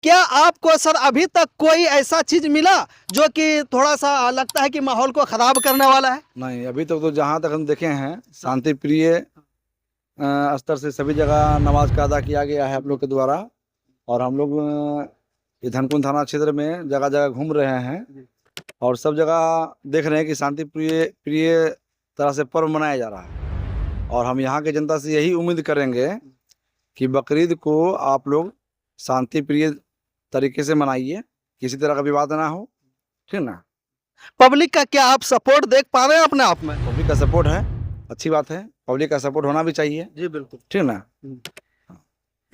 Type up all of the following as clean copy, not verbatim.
क्या आपको सर अभी तक कोई ऐसा चीज मिला जो कि थोड़ा सा लगता है कि माहौल को खराब करने वाला है? नहीं, अभी तक तो जहाँ तक हम देखे हैं शांति प्रिय स्तर से सभी जगह नमाज का अदा किया गया है आप लोग के द्वारा। और हम लोग ये धनकुन थाना क्षेत्र में जगह जगह घूम रहे हैं और सब जगह देख रहे हैं कि शांति प्रिय प्रिय तरह से पर्व मनाया जा रहा है। और हम यहाँ के जनता से यही उम्मीद करेंगे कि बकरीद को आप लोग शांति प्रिय तरीके से मनाइए, किसी तरह का विवाद ना हो, ठीक ना। पब्लिक का क्या आप सपोर्ट देख पा रहे हैं अपने आप में? पब्लिक का सपोर्ट है, अच्छी बात है, पब्लिक का सपोर्ट होना भी चाहिए, जी बिल्कुल, ठीक ना।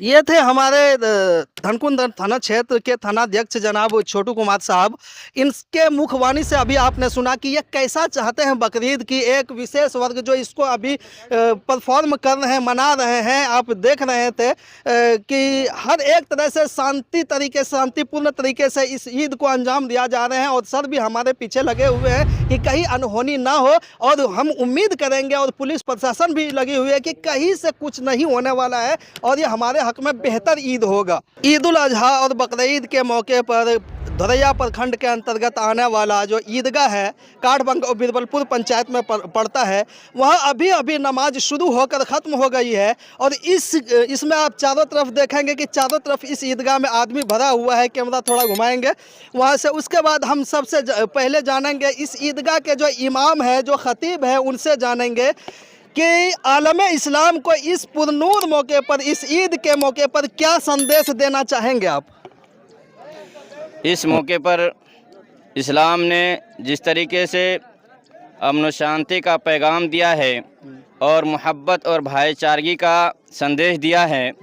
ये थे हमारे धनकुन थाना क्षेत्र के थानाध्यक्ष जनाब छोटू कुमार साहब। इनके मुखवाणी से अभी आपने सुना कि ये कैसा चाहते हैं बकरीद की एक विशेष वर्ग जो इसको अभी परफॉर्म कर रहे हैं, मना रहे हैं। आप देख रहे थे कि हर एक तरह से शांतिपूर्ण तरीके से इस ईद को अंजाम दिया जा रहे हैं और सर भी हमारे पीछे लगे हुए हैं कि कहीं अनहोनी ना हो। और हम उम्मीद करेंगे और पुलिस प्रशासन भी लगी हुई है कि कहीं से कुछ नहीं होने वाला है और ये हमारे हक में बेहतर ईद होगा। ईद उल अजहा और बकरीद के मौके पर धोरैया प्रखंड के अंतर्गत आने वाला जो ईदगाह है काठबंग और बिरबलपुर पंचायत में पड़ता है, वहाँ अभी अभी नमाज शुरू होकर ख़त्म हो गई है। और इसमें आप चारों तरफ देखेंगे कि चारों तरफ इस ईदगाह में आदमी भरा हुआ है। कैमरा थोड़ा घुमाएंगे वहाँ से। उसके बाद हम सबसे पहले जानेंगे इस ईदगाह के जो इमाम है, जो खतीब है, उनसे जानेंगे कि आलम इस्लाम को इस पुरनूर मौके पर, इस ईद के मौके पर क्या संदेश देना चाहेंगे आप? इस मौके पर इस्लाम ने जिस तरीके से अमन शांति का पैगाम दिया है और मोहब्बत और भाईचारगी का संदेश दिया है,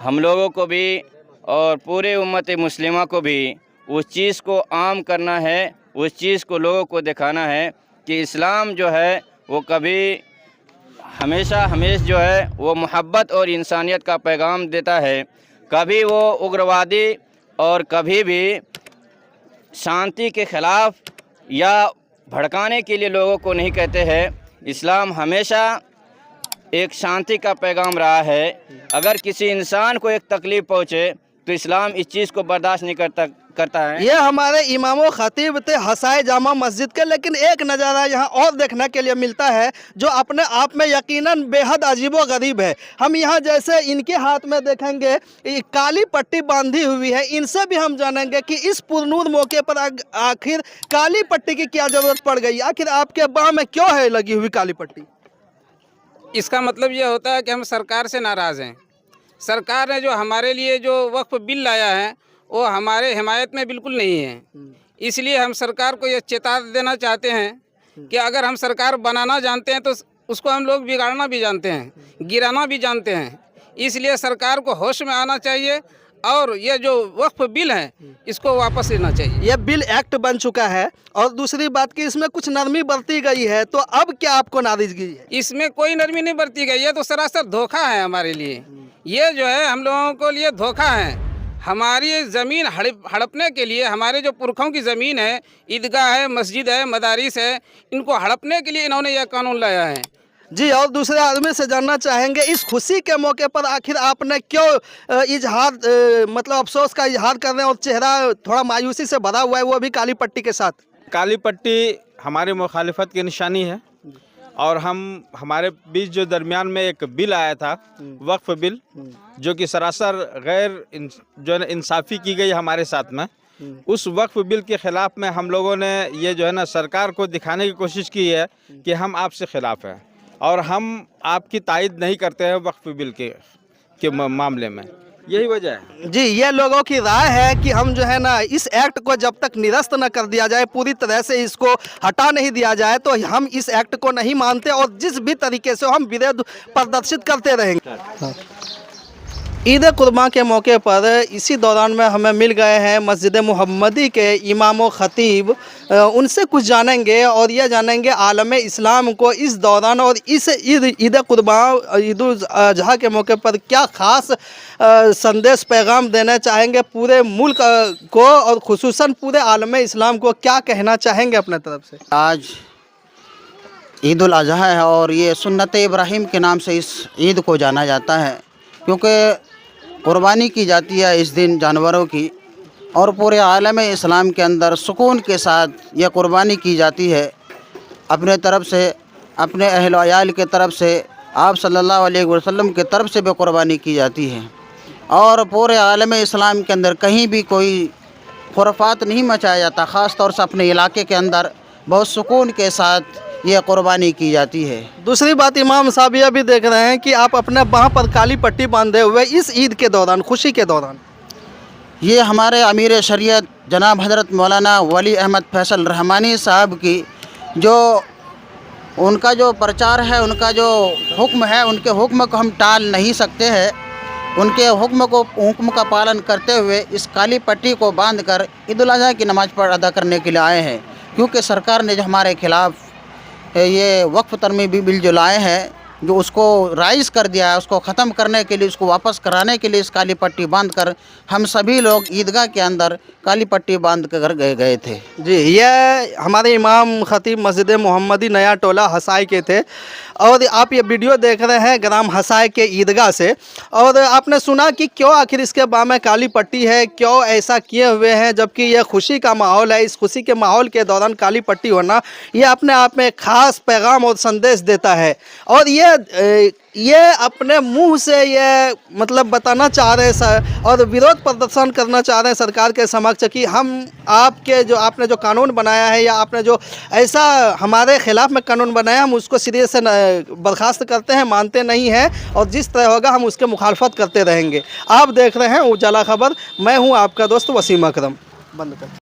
हम लोगों को भी और पूरे उम्मत मुस्लिमा को भी उस चीज़ को आम करना है, उस चीज़ को लोगों को दिखाना है कि इस्लाम जो है वो कभी हमेशा जो है वो मोहब्बत और इंसानियत का पैगाम देता है। कभी वो उग्रवादी और कभी भी शांति के ख़िलाफ़ या भड़काने के लिए लोगों को नहीं कहते हैं। इस्लाम हमेशा एक शांति का पैगाम रहा है। अगर किसी इंसान को एक तकलीफ़ पहुँचे तो इस्लाम इस चीज़ को बर्दाश्त नहीं करता है। ये हमारे इमाम खतीब थे हसाए जामा मस्जिद के। लेकिन एक नज़ारा यहाँ और देखने के लिए मिलता है जो अपने आप में यकीनन बेहद अजीबो गरीब है। हम यहाँ जैसे इनके हाथ में देखेंगे काली पट्टी बांधी हुई है। इनसे भी हम जानेंगे कि इस पुरनूर मौके पर आखिर काली पट्टी की क्या ज़रूरत पड़ गई, आखिर आपके बाह में क्यों है लगी हुई काली पट्टी? इसका मतलब ये होता है कि हम सरकार से नाराज़ हैं। सरकार ने जो हमारे लिए जो वक्फ बिल लाया है वो हमारे हिमायत में बिल्कुल नहीं है। इसलिए हम सरकार को ये चेता देना चाहते हैं कि अगर हम सरकार बनाना जानते हैं तो उसको हम लोग बिगाड़ना भी जानते हैं, गिराना भी जानते हैं। इसलिए सरकार को होश में आना चाहिए और ये जो वक्फ बिल है इसको वापस लेना चाहिए। ये बिल एक्ट बन चुका है और दूसरी बात कि इसमें कुछ नरमी बरती गई है, तो अब क्या आपको नाराजगी है? इसमें कोई नरमी नहीं बरती गई है, तो सरासर धोखा है हमारे लिए। ये जो है हम लोगों को लिए धोखा है। हमारी ज़मीन हड़पने के लिए, हमारे जो पुरखों की ज़मीन है, ईदगाह है, मस्जिद है, मदारिस है, इनको हड़पने के लिए इन्होंने यह कानून लाया है। जी, और दूसरे आदमी से जानना चाहेंगे इस खुशी के मौके पर आखिर आपने क्यों इजहार मतलब अफसोस का इजहार कर रहे हैं और चेहरा थोड़ा मायूसी से भरा हुआ है, वो भी काली पट्टी के साथ? काली पट्टी हमारी मुखालिफत की निशानी है और हमारे बीच जो दरमियान में एक बिल आया था वक्फ बिल, जो कि सरासर जो इंसाफ़ी की गई हमारे साथ में, उस वक्फ बिल के ख़िलाफ़ में हम लोगों ने ये जो है ना सरकार को दिखाने की कोशिश की है कि हम आपसे ख़िलाफ़ हैं और हम आपकी तायद नहीं करते हैं वक्फ बिल के मामले में। यही वजह है। जी, ये लोगों की राय है कि हम जो है ना इस एक्ट को जब तक निरस्त न कर दिया जाए, पूरी तरह से इसको हटा नहीं दिया जाए, तो हम इस एक्ट को नहीं मानते और जिस भी तरीके से हम विरोध प्रदर्शित करते रहेंगे। ईद कुर्बान के मौके पर इसी दौरान में हमें मिल गए हैं मस्जिद मोहम्मदी के इमाम व खतीब। उनसे कुछ जानेंगे और यह जानेंगे आलम इस्लाम को इस दौरान और इस ईद कुर्बान ईद उल अजहा के मौके पर क्या ख़ास संदेश पैगाम देना चाहेंगे पूरे मुल्क को और खुसूसन पूरे आलम इस्लाम को, क्या कहना चाहेंगे अपने तरफ से? आज ईद उल अजहा है और ये सुन्नत इब्राहिम के नाम से इस ईद को जाना जाता है, क्योंकि कुर्बानी की जाती है इस दिन जानवरों की, और पूरे आलम इस्लाम के अंदर सुकून के साथ यह कुर्बानी की जाती है। अपने तरफ से, अपने अहल वयाल के तरफ से, आप सल्लल्लाहु अलैहि वसल्लम के तरफ से भी कुर्बानी की जाती है। और पूरे आलम इस्लाम के अंदर कहीं भी कोई खुराफात नहीं मचाया जाता। ख़ास तौर से अपने इलाके के अंदर बहुत सुकून के साथ यह कुर्बानी की जाती है। दूसरी बात इमाम साहब यह भी देख रहे हैं कि आप अपने बाह पर काली पट्टी बांधे हुए इस ईद के दौरान, खुशी के दौरान, ये हमारे अमीर शरीयत जनाब हज़रत मौलाना वली अहमद फैसल रहमानी साहब की जो उनका जो प्रचार है, उनका जो हुक्म है, उनके हुक्म को हम टाल नहीं सकते हैं। उनके हुक्म का पालन करते हुए इस काली पट्टी को बांधकर ईद उल अज़हा की नमाज़ पर अदा करने के लिए आए हैं। क्योंकि सरकार ने जो हमारे खिलाफ़ ये वक्फ तरमीमी बिल जो लाए हैं, जो उसको राइज़ कर दिया है, उसको ख़त्म करने के लिए, उसको वापस कराने के लिए इस काली पट्टी बांधकर हम सभी लोग ईदगाह के अंदर काली पट्टी बांध कर गए थे। जी, ये हमारे इमाम ख़तीब मस्जिद मोहम्मदी नया टोला हसाई के थे और आप ये वीडियो देख रहे हैं ग्राम हसाई के ईदगाह से। और आपने सुना कि क्यों आखिर इसके बाह में काली पट्टी है, क्यों ऐसा किए हुए हैं, जबकि ये खुशी का माहौल है। इस खुशी के माहौल के दौरान काली पट्टी होना ये अपने आप में एक ख़ास पैगाम और संदेश देता है। और ये अपने मुंह से ये मतलब बताना चाह रहे हैं सर, और विरोध प्रदर्शन करना चाह रहे हैं सरकार के समक्ष कि हम आपने जो कानून बनाया है, या आपने जो ऐसा हमारे खिलाफ में कानून बनाया, हम उसको सिरे से बर्खास्त करते हैं, मानते नहीं हैं, और जिस तरह होगा हम उसके मुखालफत करते रहेंगे। आप देख रहे हैं उजाला खबर, मैं हूं आपका दोस्त वसीम अकरम। बंद कर।